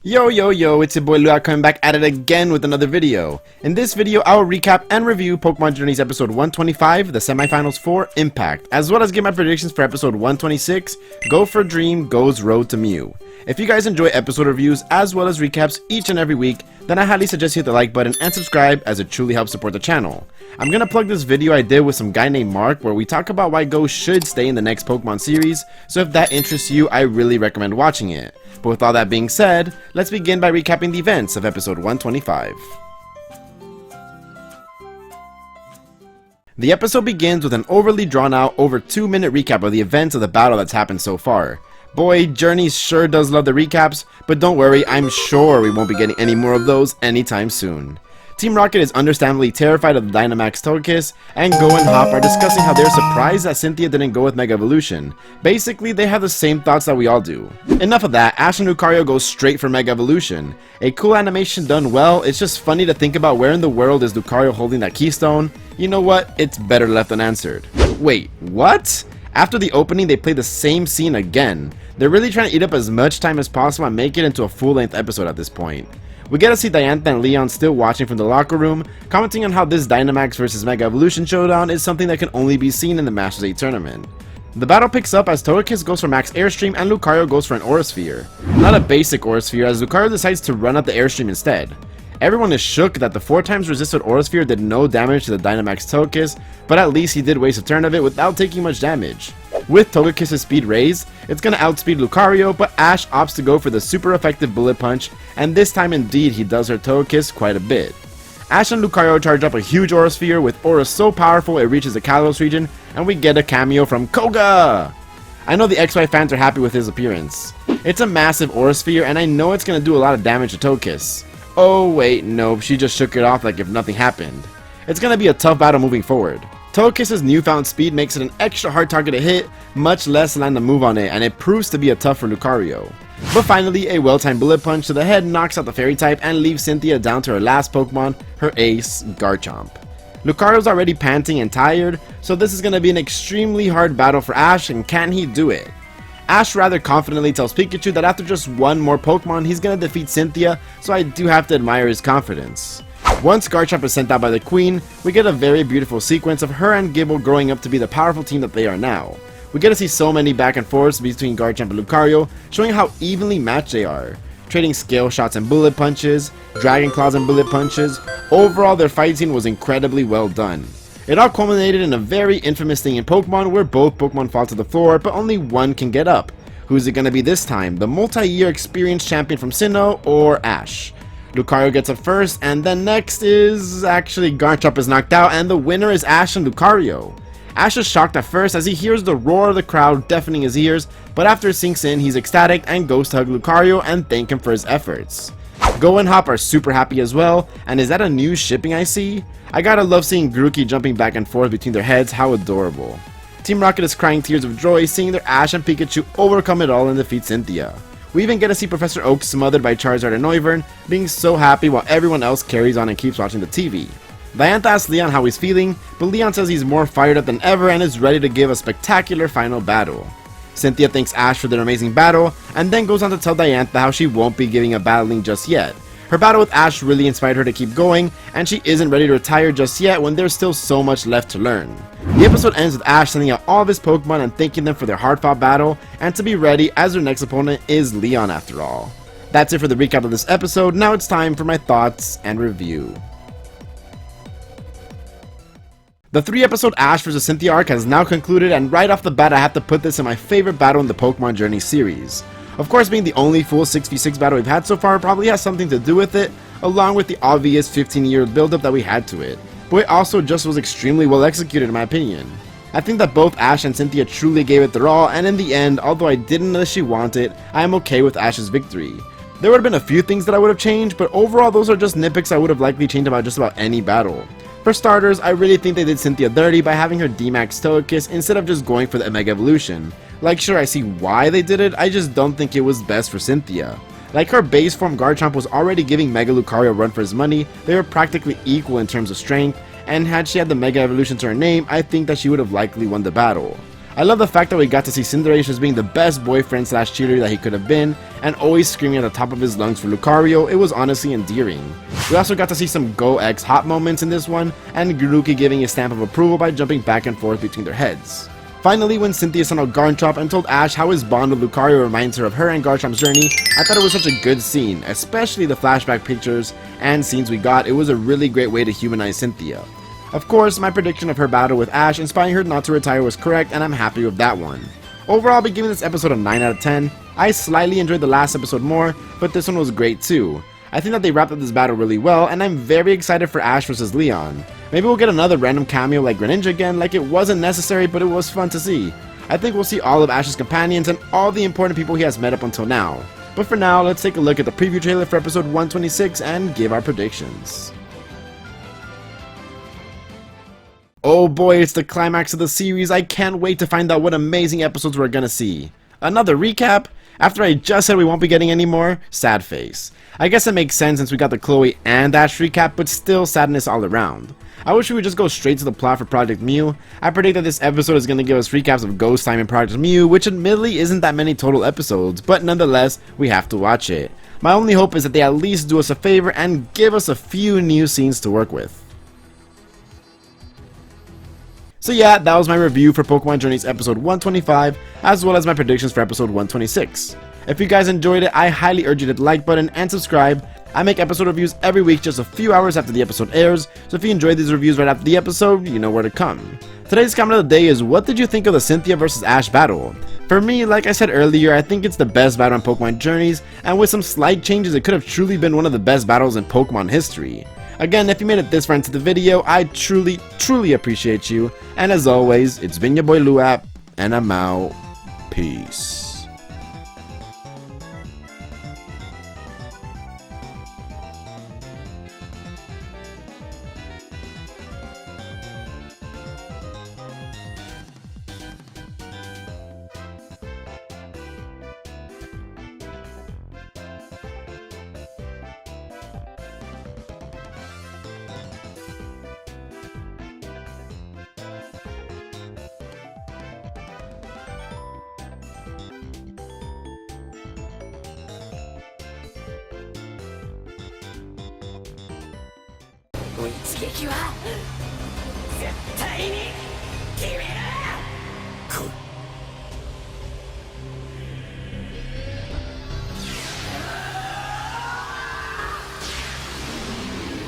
Yo, it's your boy Lucario coming back at it again with another video. In this video, I will recap and review Pokemon Journeys episode 125, the semifinals for Impact, as well as give my predictions for episode 126, Go for Dream Goes Road to Mew. If you guys enjoy episode reviews as well as recaps each and every week, then I highly suggest you hit the like button and subscribe as it truly helps support the channel. I'm gonna plug this video I did with some guy named Mark where we talk about why Go should stay in the next Pokemon series, so if that interests you, I really recommend watching it. But with all that being said, let's begin by recapping the events of episode 125. The episode begins with an overly drawn out, over 2-minute recap of the events of the battle that's happened so far. Boy, Journeys sure does love the recaps, but don't worry, I'm sure we won't be getting any more of those anytime soon. Team Rocket is understandably terrified of the Dynamax Togekiss, and Go and Hop are discussing how they're surprised that Cynthia didn't go with Mega Evolution. Basically, they have the same thoughts that we all do. Enough of that, Ash and Lucario go straight for Mega Evolution. A cool animation done well, it's just funny to think about where in the world is Lucario holding that keystone. You know what, it's better left unanswered. Wait, what? After the opening, they play the same scene again. They're really trying to eat up as much time as possible and make it into a full-length episode at this point. We get to see Diantha and Leon still watching from the locker room, commenting on how this Dynamax vs Mega Evolution showdown is something that can only be seen in the Masters 8 tournament. The battle picks up as Togekiss goes for Max Airstream and Lucario goes for an Aura Sphere. Not a basic Aura Sphere, as Lucario decides to run out the Airstream instead. Everyone is shook that the 4x resisted Aura Sphere did no damage to the Dynamax Togekiss, but at least he did waste a turn of it without taking much damage. With Togekiss's speed raised, it's gonna outspeed Lucario, but Ash opts to go for the super effective Bullet Punch, and this time indeed he does hurt Togekiss quite a bit. Ash and Lucario charge up a huge Aura Sphere with Aura so powerful it reaches the Kalos region, and we get a cameo from Koga! I know the XY fans are happy with his appearance. It's a massive Aura Sphere, and I know it's gonna do a lot of damage to Togekiss. Oh wait, nope, she just shook it off like if nothing happened. It's gonna be a tough battle moving forward. Togekiss's newfound speed makes it an extra hard target to hit, much less land a move on it, and it proves to be a tough for Lucario. But finally, a well-timed Bullet Punch to the head knocks out the Fairy type and leaves Cynthia down to her last Pokemon, her ace, Garchomp. Lucario's already panting and tired, so this is gonna be an extremely hard battle for Ash, and can he do it? Ash rather confidently tells Pikachu that after just one more Pokemon, he's gonna defeat Cynthia, so I do have to admire his confidence. Once Garchomp is sent out by the Queen, we get a very beautiful sequence of her and Gible growing up to be the powerful team that they are now. We get to see so many back and forths between Garchomp and Lucario, showing how evenly matched they are. Trading scale shots and bullet punches, dragon claws and bullet punches. Overall, their fight scene was incredibly well done. It all culminated in a very infamous thing in Pokemon where both Pokemon fall to the floor, but only one can get up. Who's it gonna be this time? The multi-year experienced champion from Sinnoh or Ash? Lucario gets up first, and then next is... actually Garchomp is knocked out, and the winner is Ash and Lucario. Ash is shocked at first as he hears the roar of the crowd deafening his ears, but after it sinks in, he's ecstatic and goes to hug Lucario and thank him for his efforts. Go and Hop are super happy as well, and is that a new shipping I see? I gotta love seeing Grookey jumping back and forth between their heads, how adorable. Team Rocket is crying tears of joy seeing their Ash and Pikachu overcome it all and defeat Cynthia. We even get to see Professor Oak smothered by Charizard and Noivern, being so happy while everyone else carries on and keeps watching the TV. Diantha asks Leon how he's feeling, but Leon says he's more fired up than ever and is ready to give a spectacular final battle. Cynthia thanks Ash for their amazing battle, and then goes on to tell Diantha how she won't be giving up battling just yet. Her battle with Ash really inspired her to keep going, and she isn't ready to retire just yet when there's still so much left to learn. The episode ends with Ash sending out all of his Pokemon and thanking them for their hard-fought battle, and to be ready as their next opponent is Leon after all. That's it for the recap of this episode. Now it's time for my thoughts and review. The 3-episode Ash vs Cynthia arc has now concluded, and right off the bat I have to put this in my favorite battle in the Pokemon Journey series. Of course, being the only full 6v6 battle we've had so far probably has something to do with it, along with the obvious 15-year build-up that we had to it. But it also just was extremely well executed in my opinion. I think that both Ash and Cynthia truly gave it their all, and in the end, although I didn't initially want it, I am okay with Ash's victory. There would have been a few things that I would have changed, but overall those are just nitpicks I would have likely changed about just about any battle. For starters, I really think they did Cynthia dirty by having her D-Max Togekiss instead of just going for the Mega Evolution. Like, sure, I see why they did it, I just don't think it was best for Cynthia. Like, her base form Garchomp was already giving Mega Lucario a run for his money, they were practically equal in terms of strength, and had she had the Mega Evolution to her name, I think that she would have likely won the battle. I love the fact that we got to see Cinderace as being the best boyfriend slash cheerleader that he could have been, and always screaming at the top of his lungs for Lucario. It was honestly endearing. We also got to see some Go X hot moments in this one, and Grookey giving a stamp of approval by jumping back and forth between their heads. Finally, when Cynthia sent out Garchomp and told Ash how his bond with Lucario reminds her of her and Garchomp's journey, I thought it was such a good scene, especially the flashback pictures and scenes we got. It was a really great way to humanize Cynthia. Of course, my prediction of her battle with Ash inspiring her not to retire was correct, and I'm happy with that one. Overall, I'll be giving this episode a 9 out of 10. I slightly enjoyed the last episode more, but this one was great too. I think that they wrapped up this battle really well, and I'm very excited for Ash vs Leon. Maybe we'll get another random cameo like Greninja again, like it wasn't necessary, but it was fun to see. I think we'll see all of Ash's companions and all the important people he has met up until now. But for now, let's take a look at the preview trailer for episode 126 and give our predictions. Oh boy, it's the climax of the series. I can't wait to find out what amazing episodes we're gonna see. Another recap? After I just said we won't be getting any more? Sad face. I guess it makes sense since we got the Chloe and Ash recap, but still sadness all around. I wish we would just go straight to the plot for Project Mew. I predict that this episode is going to give us recaps of Ghost Time and Project Mew, which admittedly isn't that many total episodes, but nonetheless, we have to watch it. My only hope is that they at least do us a favor and give us a few new scenes to work with. So yeah, that was my review for Pokemon Journeys episode 125, as well as my predictions for episode 126. If you guys enjoyed it, I highly urge you to hit the like button and subscribe. I make episode reviews every week just a few hours after the episode airs, so if you enjoyed these reviews right after the episode, you know where to come. Today's comment of the day is, what did you think of the Cynthia vs Ash battle? For me, like I said earlier, I think it's the best battle in Pokemon Journeys, and with some slight changes, it could have truly been one of the best battles in Pokemon history. Again, if you made it this far into the video, I truly appreciate you, and as always, it's been your boy Luap, and I'm out. Peace.